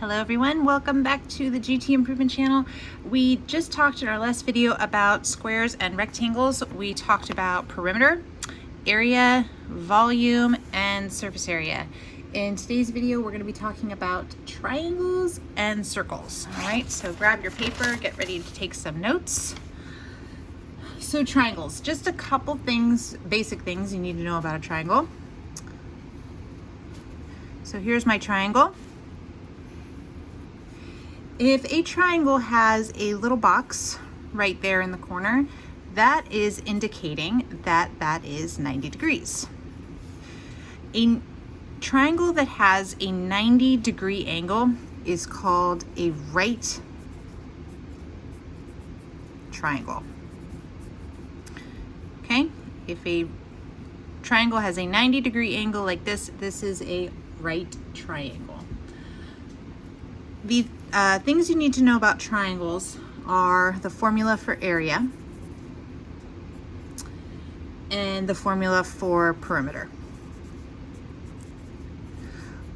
Hello everyone, welcome back to the GT Improvement channel. We just talked in our last video about squares and rectangles. We talked about perimeter, area, volume, and surface area. In today's video, we're going to be talking about triangles and circles. All right, so grab your paper, get ready to take some notes. So triangles, just a couple things, basic things you need to know about a triangle. So here's my triangle. If a triangle has a little box right there in the corner, that is indicating that that is 90 degrees. A triangle that has a 90-degree angle is called a right triangle. Okay, if a triangle has a 90-degree angle like this, this is a right triangle. The things you need to know about triangles are the formula for area and the formula for perimeter.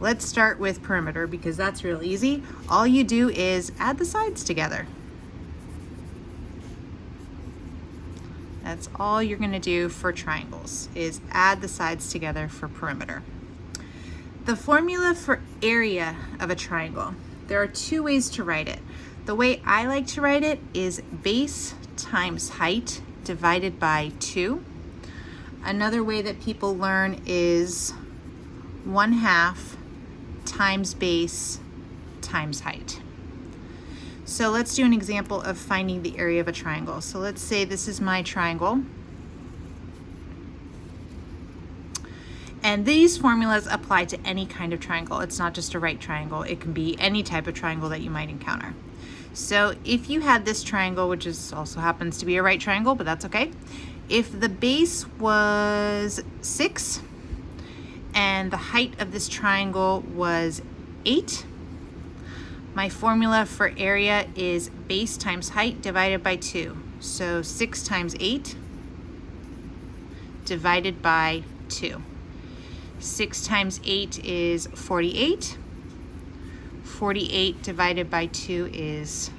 Let's start with perimeter because that's real easy. All you do is add the sides together. That's all you're going to do for triangles, is add the sides together for perimeter. The formula for area of a triangle, there are two ways to write it. The way I like to write it is base times height divided by 2. Another way that people learn is 1/2 times base times height. So let's do an example of finding the area of a triangle. So let's say this is my triangle. And these formulas apply to any kind of triangle. It's not just a right triangle. It can be any type of triangle that you might encounter. So if you had this triangle, which also happens to be a right triangle, but that's okay. If the base was 6 and the height of this triangle was 8, my formula for area is base times height divided by 2. So 6 times 8 divided by 2. 6 times 8 is 48. 48 divided by 2 is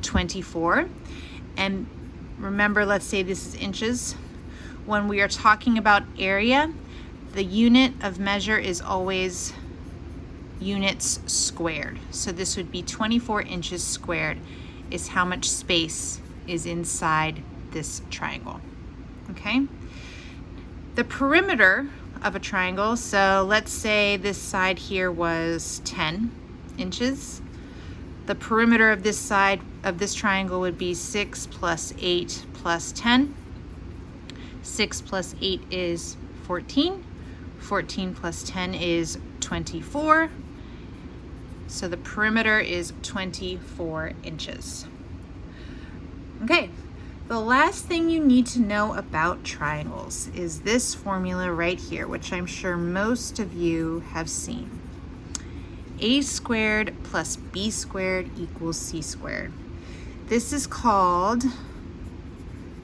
24. And remember, let's say this is inches. When we are talking about area, the unit of measure is always units squared. So this would be 24 inches squared is how much space is inside this triangle. Okay? The perimeter of a triangle, so let's say this side here was 10 inches. The perimeter of this side of this triangle would be 6 plus 8 plus 10. 6 plus 8 is 14. 14 plus 10 is 24. So the perimeter is 24 inches. Okay. The last thing you need to know about triangles is this formula right here, which I'm sure most of you have seen. A squared plus B squared equals C squared. This is called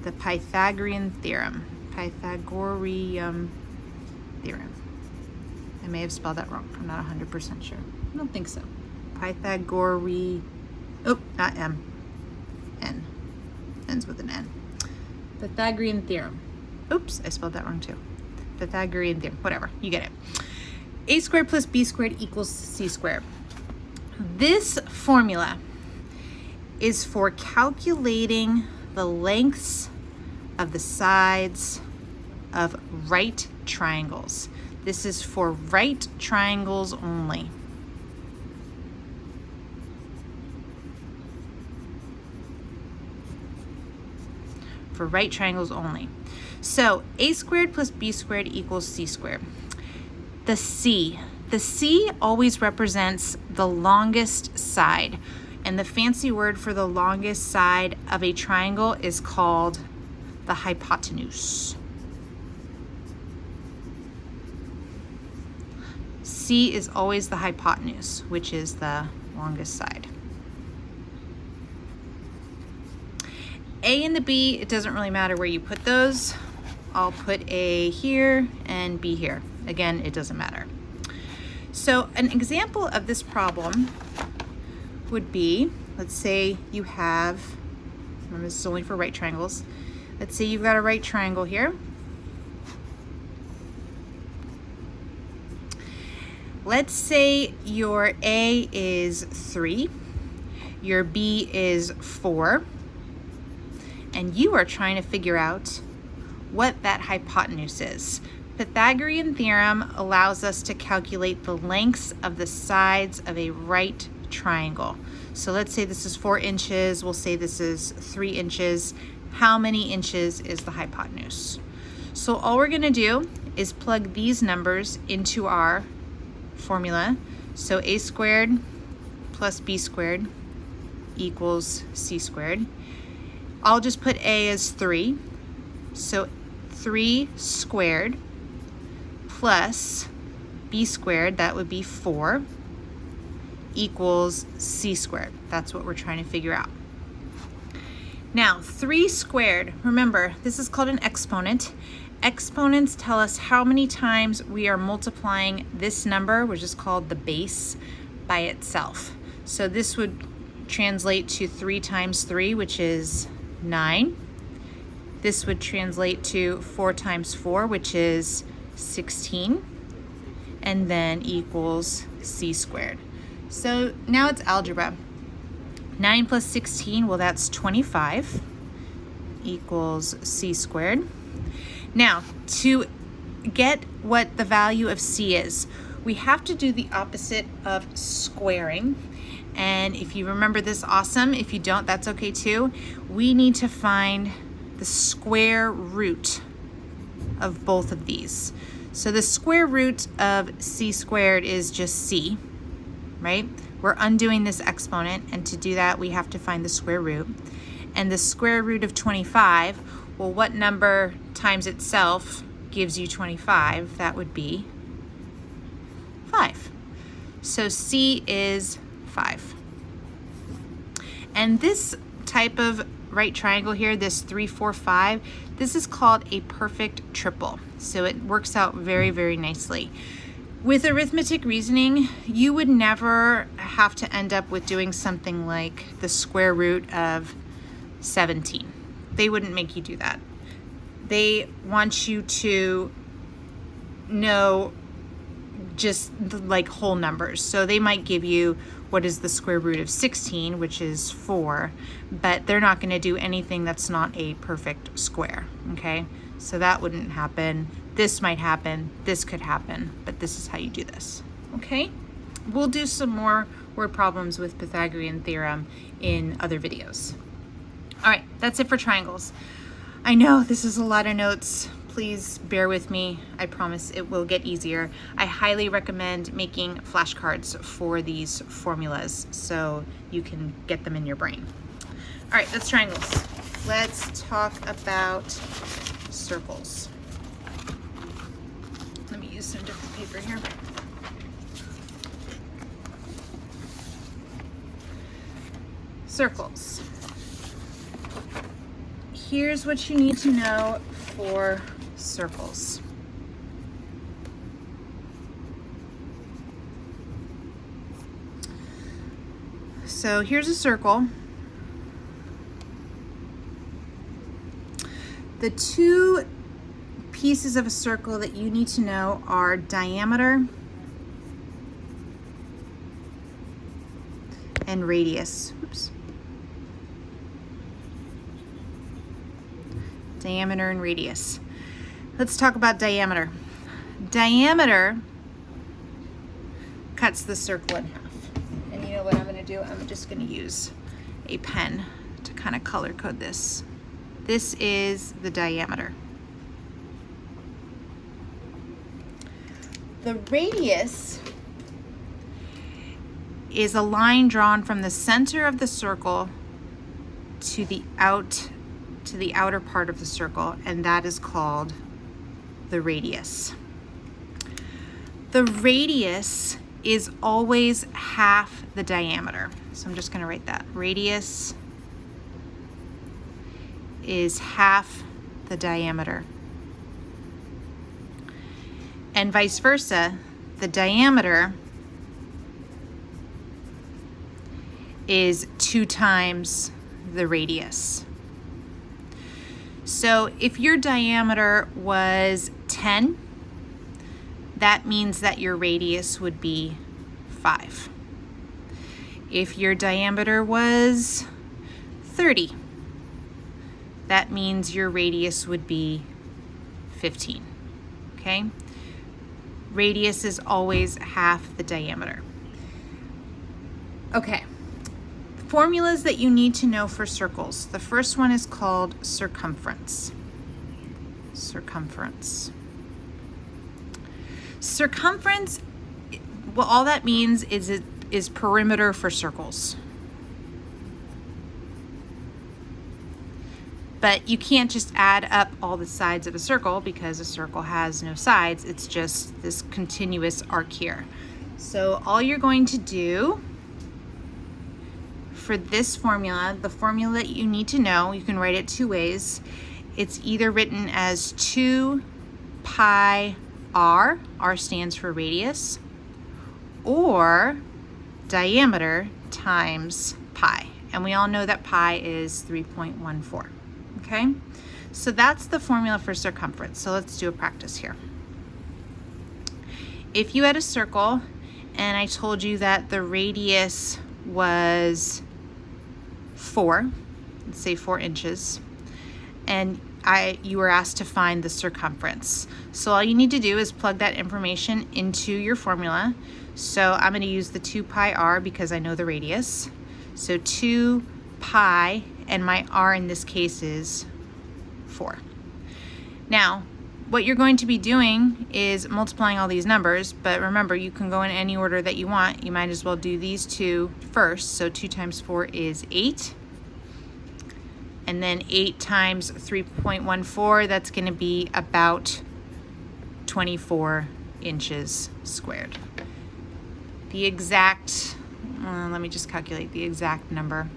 the Pythagorean Theorem. Pythagorean Theorem. I may have spelled that wrong. I'm not 100% sure. I don't think so. Not M. N. Ends with an N. Pythagorean Theorem. Oops, I spelled that wrong too. Pythagorean Theorem, whatever, you get it. A squared plus B squared equals C squared. This formula is for calculating the lengths of the sides of right triangles. This is for right triangles only. For right triangles only. So A squared plus B squared equals C squared. The C always represents the longest side, and the fancy word for the longest side of a triangle is called the hypotenuse. C is always the hypotenuse, which is the longest side. A and the B, it doesn't really matter where you put those. I'll put A here and B here. Again, it doesn't matter. So an example of this problem would be, let's say you have, remember this is only for right triangles. Let's say you've got a right triangle here. Let's say your A is 3, your B is 4, and you are trying to figure out what that hypotenuse is. Pythagorean theorem allows us to calculate the lengths of the sides of a right triangle. So let's say this is 4 inches, we'll say this is 3 inches. How many inches is the hypotenuse? So all we're gonna do is plug these numbers into our formula. So a squared plus b squared equals c squared. I'll just put a as 3. So 3 squared plus b squared, that would be 4, equals c squared. That's what we're trying to figure out. Now, 3 squared, remember, this is called an exponent. Exponents tell us how many times we are multiplying this number, which is called the base, by itself. So this would translate to 3 times 3, which is 9. This would translate to 4 times 4, which is 16, and then equals c squared. So now it's algebra. 9 plus 16, well, that's 25, equals c squared. Now, to get what the value of c is, we have to do the opposite of squaring. And if you remember this, awesome. If you don't, that's okay too. We need to find the square root of both of these. So the square root of c squared is just c, right? We're undoing this exponent, and to do that, we have to find the square root. And the square root of 25, well, what number times itself gives you 25? That would be 5. So c is 5. And this type of right triangle here, this 3, 4, 5, this is called a perfect triple. So it works out very, very nicely. With arithmetic reasoning, you would never have to end up with doing something like the square root of 17. They wouldn't make you do that. They want you to know just like whole numbers. So they might give you what is the square root of 16, which is 4, but they're not going to do anything that's not a perfect square, okay? So that wouldn't happen. This might happen, this could happen, but this is how you do this, okay? We'll do some more word problems with Pythagorean theorem in other videos. All right, that's it for triangles. I know this is a lot of notes. Please bear with me. I promise it will get easier. I highly recommend making flashcards for these formulas so you can get them in your brain. All right, that's triangles. Let's talk about circles. Let me use some different paper here. Circles. Here's what you need to know for circles. So here's a circle. The two pieces of a circle that you need to know are diameter and radius. Oops. Diameter and radius. Let's talk about diameter. Diameter cuts the circle in half. And you know what I'm going to do? I'm just going to use a pen to kind of color code this. This is the diameter. The radius is a line drawn from the center of the circle to the outer part of the circle, and that is called the radius. The radius is always half the diameter. So I'm just going to write that. Radius is half the diameter. And vice versa, the diameter is 2 times the radius. So if your diameter was 10, that means that your radius would be 5. If your diameter was 30, that means your radius would be 15, okay? Radius is always half the diameter. Okay, formulas that you need to know for circles. The first one is called circumference. Circumference. Circumference, well, all that means is it is perimeter for circles. But you can't just add up all the sides of a circle because a circle has no sides. It's just this continuous arc here. So all you're going to do for this formula, the formula that you need to know, you can write it 2 ways. It's either written as 2 pi r, r stands for radius, or diameter times pi. And we all know that pi is 3.14. Okay, so that's the formula for circumference. So let's do a practice here. If you had a circle and I told you that the radius was 4, let's say 4 inches, and you were asked to find the circumference. So all you need to do is plug that information into your formula. So I'm going to use the 2 pi r because I know the radius. So 2 pi, and my r in this case is 4. Now, what you're going to be doing is multiplying all these numbers, but remember, you can go in any order that you want. You might as well do these 2 first. So 2 times 4 is 8. And then 8 times 3.14, that's going to be about 24 inches squared. The exact, let me just calculate the exact number.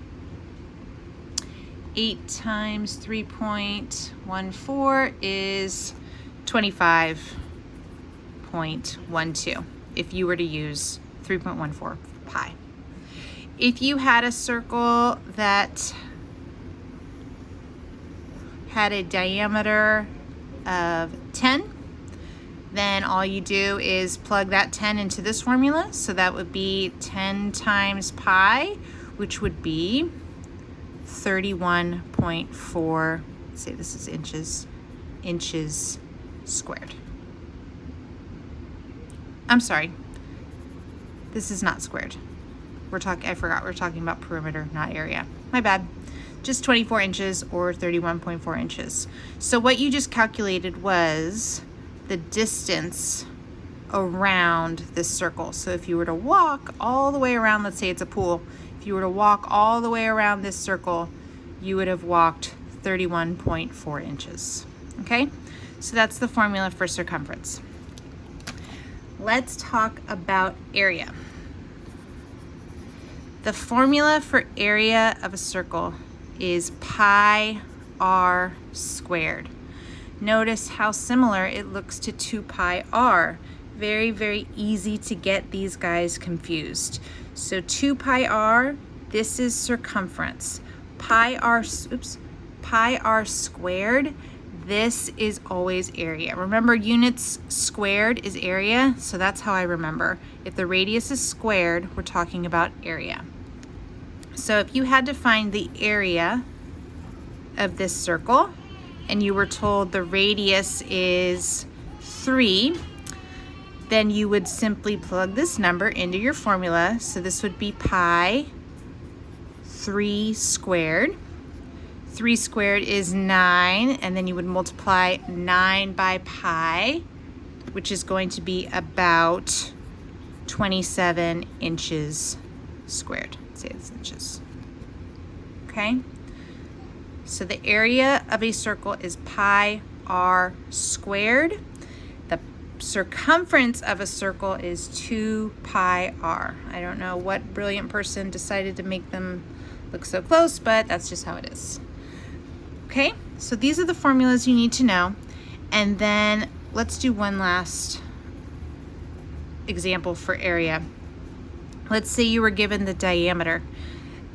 8 times 3.14 is 25.12 if you were to use 3.14 pi. If you had a circle that had a diameter of 10, then all you do is plug that 10 into this formula. So that would be 10 times pi, which would be 31.4, say this is inches squared. I'm sorry, this is not squared. I forgot we're talking about perimeter, not area. My bad. Just 24 inches or 31.4 inches. So what you just calculated was the distance around this circle. So if you were to walk all the way around, let's say it's a pool, if you were to walk all the way around this circle, you would have walked 31.4 inches. Okay, so that's the formula for circumference. Let's talk about area. The formula for area of a circle is pi r squared. Notice how similar it looks to 2 pi r. Very, very easy to get these guys confused. So 2 pi r, this is circumference. Pi r squared, this is always area. Remember, units squared is area, so that's how I remember. If the radius is squared, we're talking about area. So if you had to find the area of this circle, and you were told the radius is 3, then you would simply plug this number into your formula. So this would be pi 3 squared. 3 squared is 9, and then you would multiply 9 by pi, which is going to be about 27 inches squared. Say it's inches. Okay? So the area of a circle is pi r squared. The circumference of a circle is 2 pi r. I don't know what brilliant person decided to make them look so close, but that's just how it is. Okay, so these are the formulas you need to know. And then let's do one last example for area. Let's say you were given the diameter.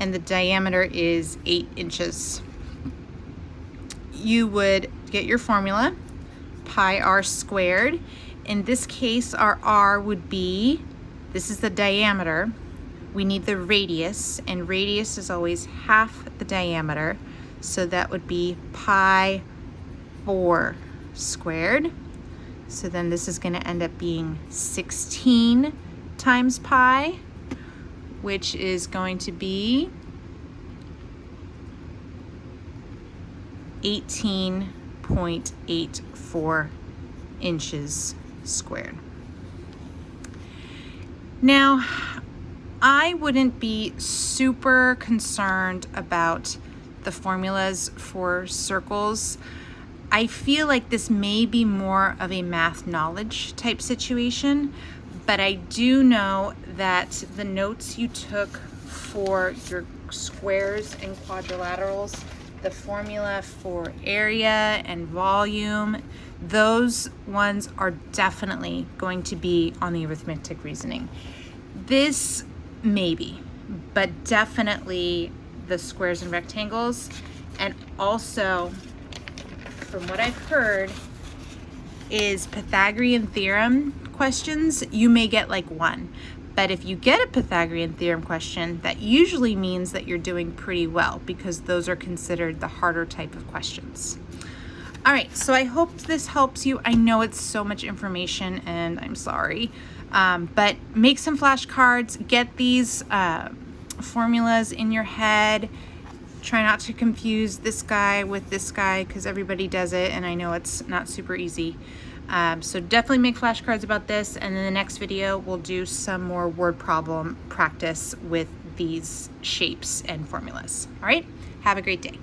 and the diameter is 8 inches. You would get your formula, pi r squared. In this case, our r would be, this is the diameter. We need the radius, and radius is always half the diameter. So that would be pi 4 squared. So then this is going to end up being 16 times pi, which is going to be 18.84 inches squared. Now, I wouldn't be super concerned about the formulas for circles. I feel like this may be more of a math knowledge type situation, but I do know that the notes you took for your squares and quadrilaterals, the formula for area and volume, those ones are definitely going to be on the arithmetic reasoning. This maybe, but definitely the squares and rectangles. And also, from what I've heard, is Pythagorean Theorem questions, you may get like 1. But if you get a Pythagorean Theorem question, that usually means that you're doing pretty well, because those are considered the harder type of questions. All right, so I hope this helps you. I know it's so much information, and I'm sorry. But make some flashcards, get these formulas in your head. Try not to confuse this guy with this guy, because everybody does it, and I know it's not super easy. So definitely make flashcards about this, and in the next video we'll do some more word problem practice with these shapes and formulas. All right, have a great day.